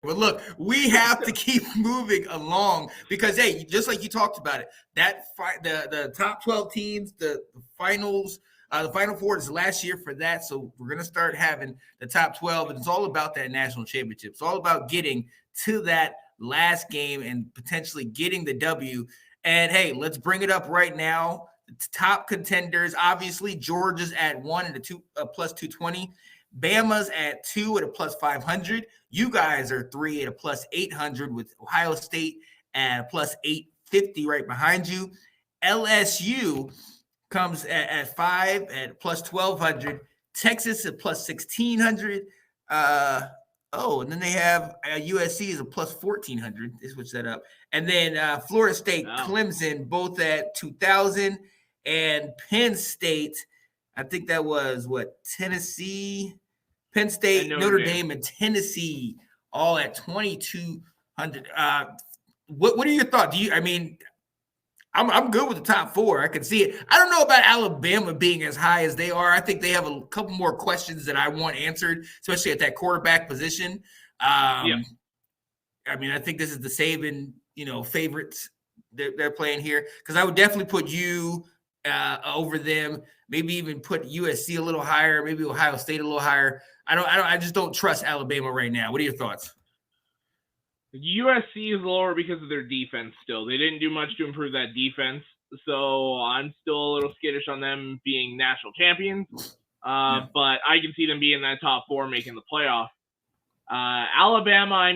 But look, we have to keep moving along because, hey, just like you talked about it, the top 12 teams, the finals, the Final Four is last year for that. So we're going to start having the top 12, and it's all about that national championship. It's all about getting to that last game and potentially getting the W. And, hey, let's bring it up right now. The top contenders, obviously, Georgia's at 1 and a plus 220. Bama's at 2 at a plus 500. You guys are 3 at a plus 800 with Ohio State at a plus 850 right behind you. LSU comes at 5 at plus 1200. Texas at plus 1600. And then they have USC is a plus 1400. They switch that up. And then Florida State, Clemson, both at 2000. And Penn State, I think that was Tennessee, Penn State, Notre Dame, and Tennessee, all at 2,200. What are your thoughts? I'm good with the top 4. I can see it. I don't know about Alabama being as high as they are. I think they have a couple more questions that I want answered, especially at that quarterback position. I think this is the Saban, favorites they're playing here, because I would definitely put you over them. Maybe even put USC a little higher. Maybe Ohio State a little higher. I just don't trust Alabama right now. What are your thoughts? USC is lower because of their defense still. They didn't do much to improve that defense. So I'm still a little skittish on them being national champions. But I can see them being in that top 4 making the playoff. Alabama,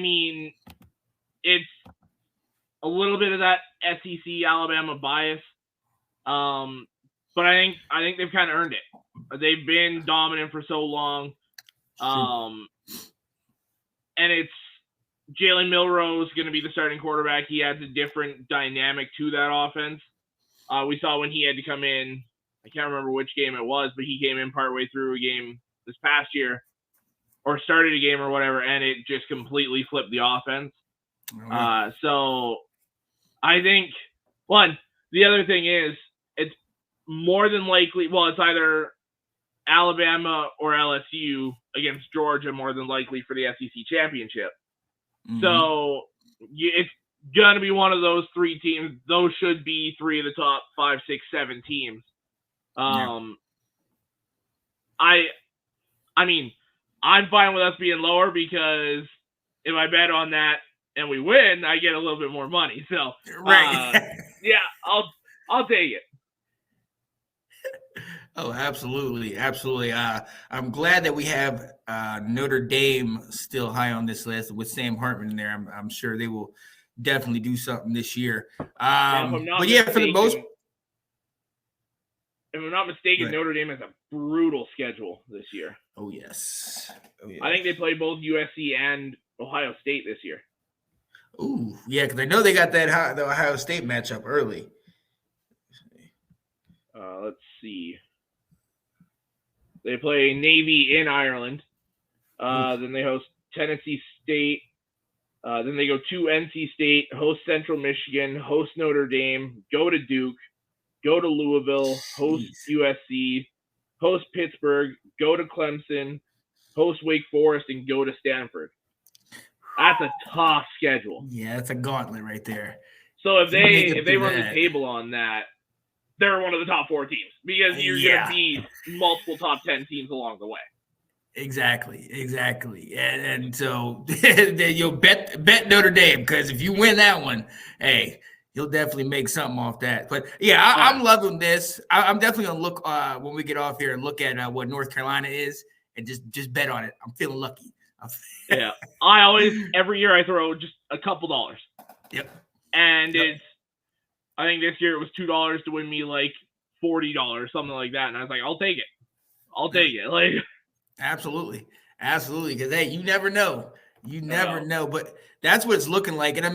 it's a little bit of that SEC Alabama bias. But I think they've kind of earned it. They've been dominant for so long. And it's Jalen Milroe is going to be the starting quarterback. He adds a different dynamic to that offense. We saw when he had to come in, I can't remember which game it was, but he came in partway through a game this past year, or started a game or whatever, and it just completely flipped the offense. So I think, the other thing is, it's more than likely, it's either Alabama or LSU against Georgia, more than likely for the SEC championship. Mm-hmm. So it's going to be one of those 3 teams. Those should be 3 of the top 5, 6, 7 teams. I'm fine with us being lower, because if I bet on that and we win, I get a little bit more money. So, I'll take it. Oh, absolutely. Absolutely. I'm glad that we have Notre Dame still high on this list with Sam Hartman in there. I'm sure they will definitely do something this year. For the most. If I'm not mistaken, Notre Dame has a brutal schedule this year. Oh, yes. I think they play both USC and Ohio State this year. Ooh, yeah, because I know they got the Ohio State matchup early. Let's see. They play Navy in Ireland. Then they host Tennessee State. Then they go to NC State, host Central Michigan, host Notre Dame, go to Duke, go to Louisville, host USC, host Pittsburgh, go to Clemson, host Wake Forest, and go to Stanford. That's a tough schedule. Yeah, that's a gauntlet right there. So if they run the table on that, they're one of the top 4 teams, because you're going to beat multiple top 10 teams along the way. Exactly. And so you'll bet Notre Dame, because if you win that one, hey, you'll definitely make something off that. But I'm loving this. I'm definitely gonna look when we get off here and look at what North Carolina is, and just bet on it. I'm feeling lucky. Every year I throw just a couple dollars. Yep. And I think this year it was $2 to win me like $40, something like that. And I was like, I'll take it. Like, absolutely. Because hey, you never know. But that's what it's looking like. And